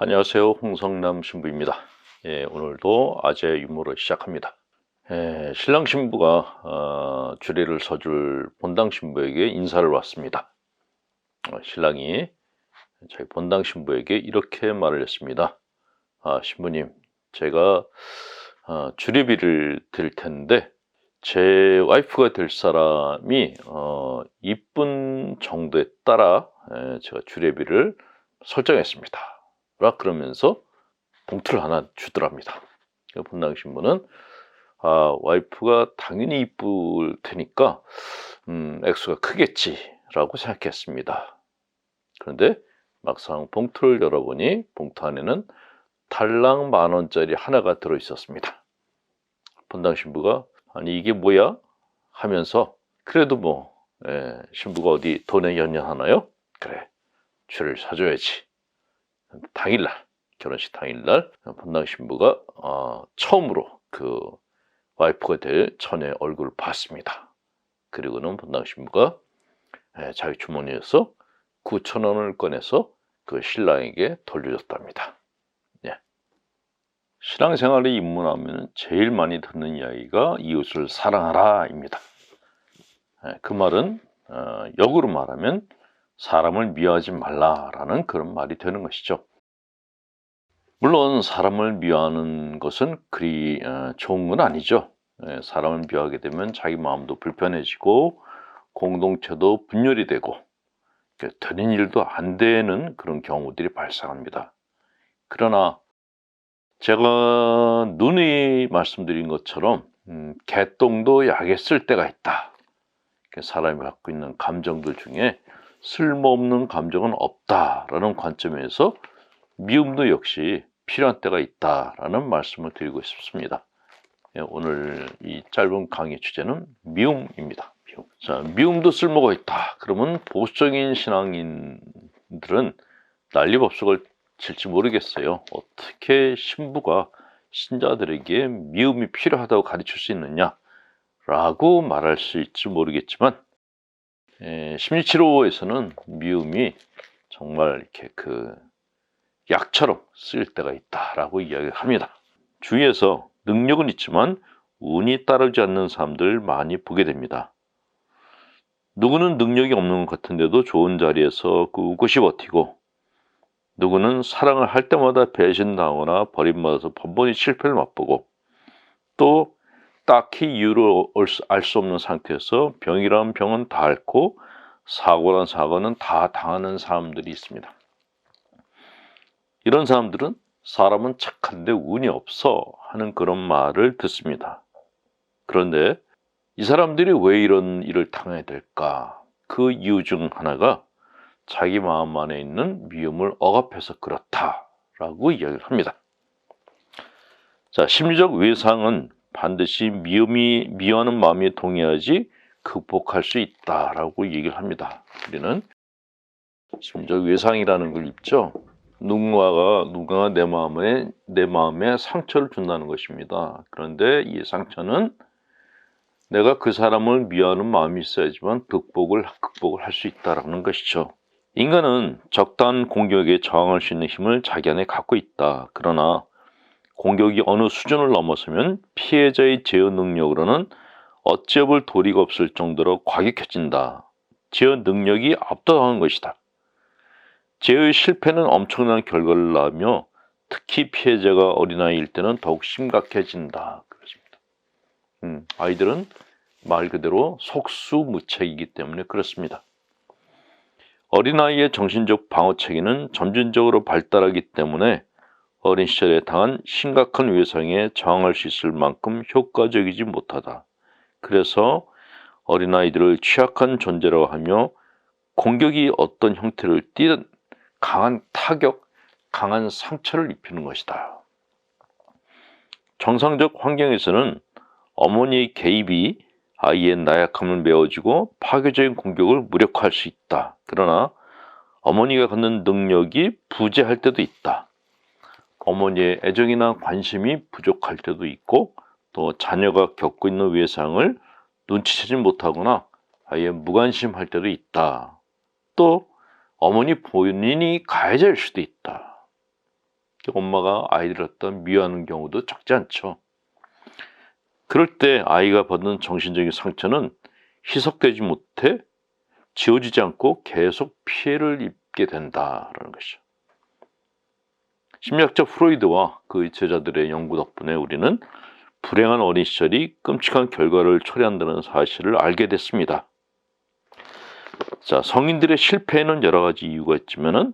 안녕하세요. 홍성남 신부입니다. 오늘도 아재 유머를 시작합니다. 신랑 신부가 주례를 서줄 본당 신부에게 인사를 왔습니다. 신랑이 저희 본당 신부에게 이렇게 말을 했습니다. 신부님, 제가 주례비를 드릴 텐데 제 와이프가 될 사람이 이쁜 정도에 따라 제가 주례비를 설정했습니다. 라 그러면서 봉투를 하나 주더랍니다. 본당 신부는 와이프가 당연히 이쁠 테니까 액수가 크겠지라고 생각했습니다. 그런데 막상 봉투를 열어보니 봉투 안에는 달랑 10,000원짜리 하나가 들어있었습니다. 본당 신부가 아니 이게 뭐야? 하면서 그래도 신부가 어디 돈에 연연하나요? 그래, 주를 사줘야지. 당일날, 결혼식 당일날 본당 신부가 처음으로 그 와이프가 될 처녀의 얼굴을 봤습니다. 그리고는 본당 신부가 자기 주머니에서 9,000원을 꺼내서 그 신랑에게 돌려줬답니다. 신앙생활에 입문하면 제일 많이 듣는 이야기가 이웃을 사랑하라입니다. 그 말은 역으로 말하면 사람을 미워하지 말라라는 그런 말이 되는 것이죠. 물론 사람을 미워하는 것은 그리 좋은 건 아니죠. 사람을 미워하게 되면 자기 마음도 불편해지고 공동체도 분열이 되고 되는 일도 안 되는 그런 경우들이 발생합니다. 그러나 제가 누누이 말씀드린 것처럼 개똥도 약에 쓸 때가 있다. 사람이 갖고 있는 감정들 중에 쓸모없는 감정은 없다라는 관점에서 미움도 역시 필요한 때가 있다라는 말씀을 드리고 싶습니다. 오늘 이 짧은 강의 주제는 미움입니다. 미움도 쓸모가 있다. 그러면 보수적인 신앙인들은 난리법석을 칠지 모르겠어요. 어떻게 신부가 신자들에게 미움이 필요하다고 가르칠 수 있느냐라고 말할 수 있을지 모르겠지만 심리치료에서는 미움이 정말 이렇게 약처럼 쓰일 때가 있다라고 이야기를 합니다. 주위에서 능력은 있지만 운이 따르지 않는 사람들 많이 보게 됩니다. 누구는 능력이 없는 것 같은데도 좋은 자리에서 꿋꿋이 버티고, 누구는 사랑을 할 때마다 배신당하거나 버림받아서 번번이 실패를 맛보고, 또 딱히 이유를 알 수 없는 상태에서 병이란 병은 다 앓고 사고란 사고는 다 당하는 사람들이 있습니다. 이런 사람들은 사람은 착한데 운이 없어 하는 그런 말을 듣습니다. 그런데 이 사람들이 왜 이런 일을 당해야 될까? 그 이유 중 하나가 자기 마음 안에 있는 미움을 억압해서 그렇다라고 이야기를 합니다. 자, 심리적 외상은 반드시 미워하는 마음이 동의해야지 극복할 수 있다라고 얘기를 합니다. 우리는 심리적 외상이라는 걸 입죠. 누군가가 내 마음에 상처를 준다는 것입니다. 그런데 이 상처는 내가 그 사람을 미워하는 마음이 있어야지만 극복을 할 수 있다라는 것이죠. 인간은 적당한 공격에 저항할 수 있는 힘을 자기 안에 갖고 있다. 그러나 공격이 어느 수준을 넘어서면 피해자의 제어 능력으로는 어찌해볼 도리가 없을 정도로 과격해진다. 제어 능력이 압도당한 것이다. 제어의 실패는 엄청난 결과를 낳으며 특히 피해자가 어린아이일 때는 더욱 심각해진다. 그렇습니다. 아이들은 말 그대로 속수무책이기 때문에 그렇습니다. 어린아이의 정신적 방어체계는 점진적으로 발달하기 때문에 어린 시절에 당한 심각한 외상에 저항할 수 있을 만큼 효과적이지 못하다. 그래서 어린아이들을 취약한 존재라고 하며 공격이 어떤 형태를 띠든 강한 타격, 강한 상처를 입히는 것이다. 정상적 환경에서는 어머니의 개입이 아이의 나약함을 메워주고 파괴적인 공격을 무력화할 수 있다. 그러나 어머니가 갖는 능력이 부재할 때도 있다. 어머니의 애정이나 관심이 부족할 때도 있고, 또 자녀가 겪고 있는 외상을 눈치채지 못하거나 아예 무관심할 때도 있다. 또 어머니 본인이 가해자일 수도 있다. 엄마가 아이들을 갖다 미워하는 경우도 적지 않죠. 그럴 때 아이가 받는 정신적인 상처는 희석되지 못해 지워지지 않고 계속 피해를 입게 된다라는 것이죠. 심리학자 프로이드와 그 제자들의 연구 덕분에 우리는 불행한 어린 시절이 끔찍한 결과를 초래한다는 사실을 알게 됐습니다. 자, 성인들의 실패에는 여러 가지 이유가 있지만은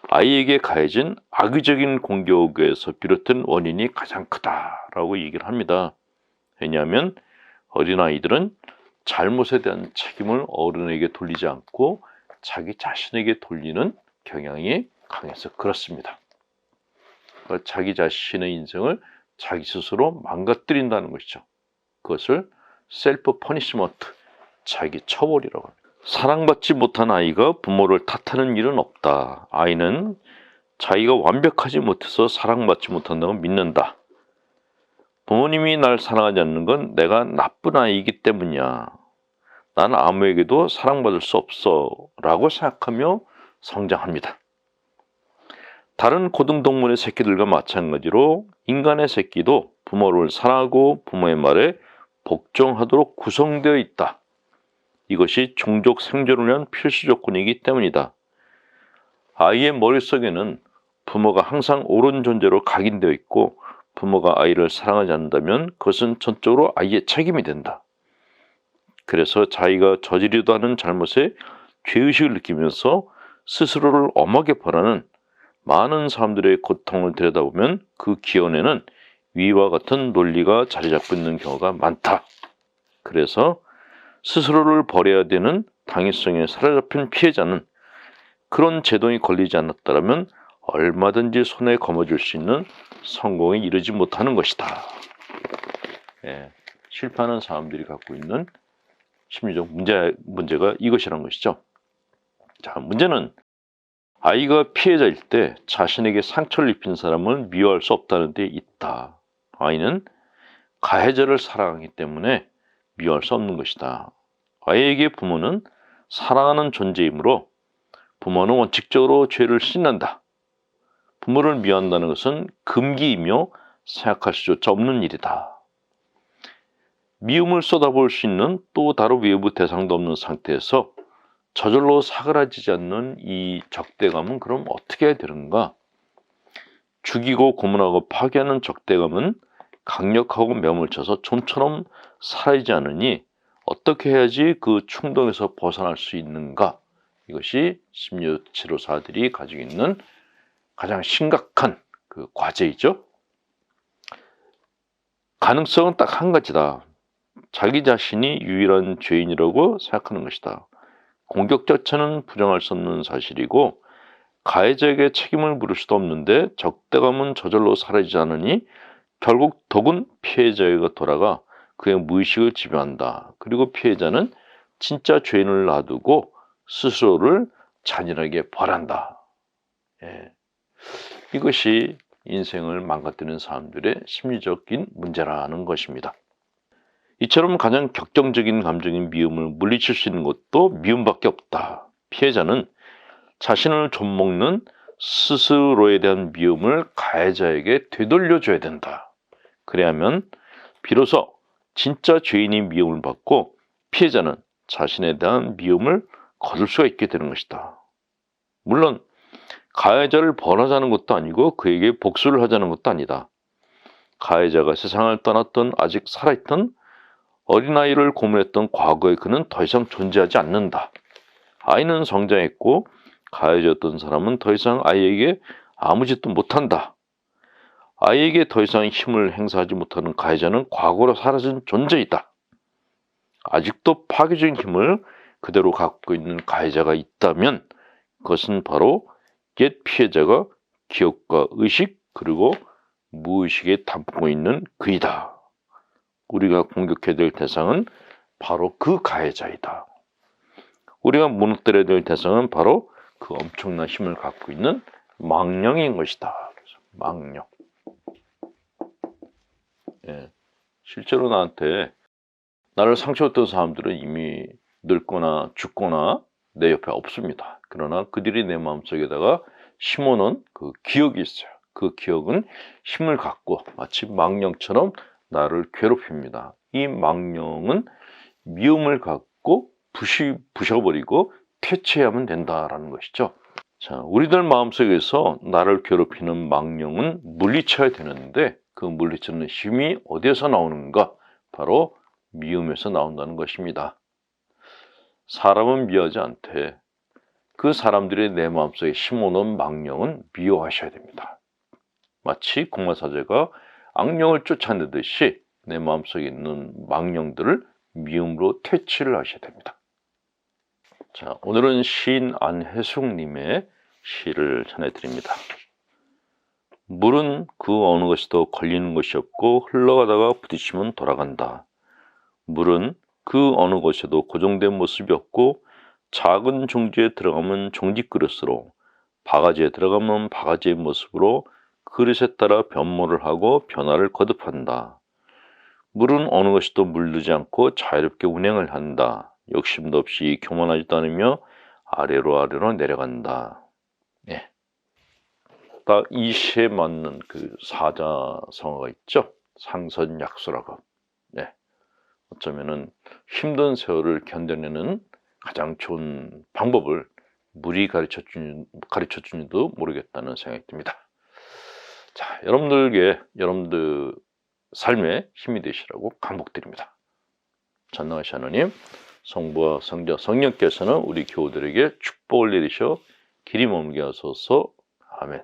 아이에게 가해진 악의적인 공격에서 비롯된 원인이 가장 크다라고 얘기를 합니다. 왜냐하면 어린아이들은 잘못에 대한 책임을 어른에게 돌리지 않고 자기 자신에게 돌리는 경향이 강해서 그렇습니다. 자기 자신의 인생을 자기 스스로 망가뜨린다는 것이죠. 그것을 셀프 퍼니시먼트, 자기 처벌이라고 합니다. 사랑받지 못한 아이가 부모를 탓하는 일은 없다. 아이는 자기가 완벽하지 못해서 사랑받지 못한다고 믿는다. 부모님이 날 사랑하지 않는 건 내가 나쁜 아이이기 때문이야. 나는 아무에게도 사랑받을 수 없어 라고 생각하며 성장합니다. 다른 고등동물의 새끼들과 마찬가지로 인간의 새끼도 부모를 사랑하고 부모의 말에 복종하도록 구성되어 있다. 이것이 종족 생존을 위한 필수 조건이기 때문이다. 아이의 머릿속에는 부모가 항상 옳은 존재로 각인되어 있고 부모가 아이를 사랑하지 않는다면 그것은 전적으로 아이의 책임이 된다. 그래서 자기가 저지르려도 하는 잘못에 죄의식을 느끼면서 스스로를 엄하게 벌하는 많은 사람들의 고통을 들여다보면 그 기원에는 위와 같은 논리가 자리 잡고 있는 경우가 많다. 그래서 스스로를 버려야 되는 당위성에 사로잡힌 피해자는 그런 제동이 걸리지 않았다면 얼마든지 손에 거머쥘 수 있는 성공에 이르지 못하는 것이다. 실패하는 사람들이 갖고 있는 심리적 문제가 이것이란 것이죠. 자, 문제는 아이가 피해자일 때 자신에게 상처를 입힌 사람을 미워할 수 없다는 데 있다. 아이는 가해자를 사랑하기 때문에 미워할 수 없는 것이다. 아이에게 부모는 사랑하는 존재이므로 부모는 원칙적으로 죄를 씻는다. 부모를 미워한다는 것은 금기이며 생각할 수조차 없는 일이다. 미움을 쏟아볼 수 있는 또 다른 외부 대상도 없는 상태에서 저절로 사그라지지 않는 이 적대감은 그럼 어떻게 해야 되는가? 죽이고 고문하고 파괴하는 적대감은 강력하고 매몰쳐서 좀처럼 사라지지 않으니 어떻게 해야지 그 충동에서 벗어날 수 있는가? 이것이 심리치료사들이 가지고 있는 가장 심각한 그 과제이죠. 가능성은 딱 한 가지다. 자기 자신이 유일한 죄인이라고 생각하는 것이다. 공격 자체는 부정할 수 없는 사실이고 가해자에게 책임을 물을 수도 없는데 적대감은 저절로 사라지지 않으니 결국 독은 피해자에게 돌아가 그의 무의식을 지배한다. 그리고 피해자는 진짜 죄인을 놔두고 스스로를 잔인하게 벌한다. 이것이 인생을 망가뜨리는 사람들의 심리적인 문제라는 것입니다. 이처럼 가장 격정적인 감정인 미움을 물리칠 수 있는 것도 미움밖에 없다. 피해자는 자신을 좀먹는 스스로에 대한 미움을 가해자에게 되돌려줘야 된다. 그래야만 비로소 진짜 죄인이 미움을 받고 피해자는 자신에 대한 미움을 거둘 수가 있게 되는 것이다. 물론 가해자를 벌하자는 것도 아니고 그에게 복수를 하자는 것도 아니다. 가해자가 세상을 떠났던 아직 살아있던 어린아이를 고문했던 과거의 그는 더 이상 존재하지 않는다. 아이는 성장했고 가해자였던 사람은 더 이상 아이에게 아무 짓도 못한다. 아이에게 더 이상 힘을 행사하지 못하는 가해자는 과거로 사라진 존재이다. 아직도 파괴적인 힘을 그대로 갖고 있는 가해자가 있다면 그것은 바로 옛 피해자가 기억과 의식 그리고 무의식에 담고 있는 그이다. 우리가 공격해야 될 대상은 바로 그 가해자이다. 우리가 무너뜨려야 될 대상은 바로 그 엄청난 힘을 갖고 있는 망령인 것이다. 망령. 실제로 나를 상처줬던 사람들은 이미 늙거나 죽거나 내 옆에 없습니다. 그러나 그들이 내 마음속에다가 심어놓은 그 기억이 있어요. 그 기억은 힘을 갖고 마치 망령처럼 나를 괴롭힙니다. 이 망령은 미움을 갖고 부셔버리고 퇴치해야만 된다라는 것이죠. 자, 우리들 마음속에서 나를 괴롭히는 망령은 물리쳐야 되는데 그 물리치는 힘이 어디에서 나오는가? 바로 미움에서 나온다는 것입니다. 사람은 미워하지 않되 그 사람들이 내 마음속에 심어놓은 망령은 미워하셔야 됩니다. 마치 공마사제가 악령을 쫓아내듯이 내 마음속에 있는 망령들을 미움으로 퇴치를 하셔야 됩니다. 자, 오늘은 시인 안혜숙님의 시를 전해드립니다. 물은 그 어느 것에도 걸리는 것이 없고 흘러가다가 부딪히면 돌아간다. 물은 그 어느 곳에도 고정된 모습이 없고 작은 종지에 들어가면 종지 그릇으로, 바가지에 들어가면 바가지의 모습으로 그릇에 따라 변모를 하고 변화를 거듭한다. 물은 어느 것에도 물들지 않고 자유롭게 운행을 한다. 욕심도 없이 교만하지도 않으며 아래로 내려간다. 예. 딱 이 시에 맞는 그 사자성어가 있죠. 상선약수라고. 예. 어쩌면은 힘든 세월을 견뎌내는 가장 좋은 방법을 물이 가르쳐 주는지도 모르겠다는 생각이 듭니다. 자, 여러분들 삶에 힘이 되시라고 간곡드립니다. 전능하신 하나님, 성부와 성자, 성령께서는 우리 교우들에게 축복을 내리셔 길이 머물게 하소서. 아멘.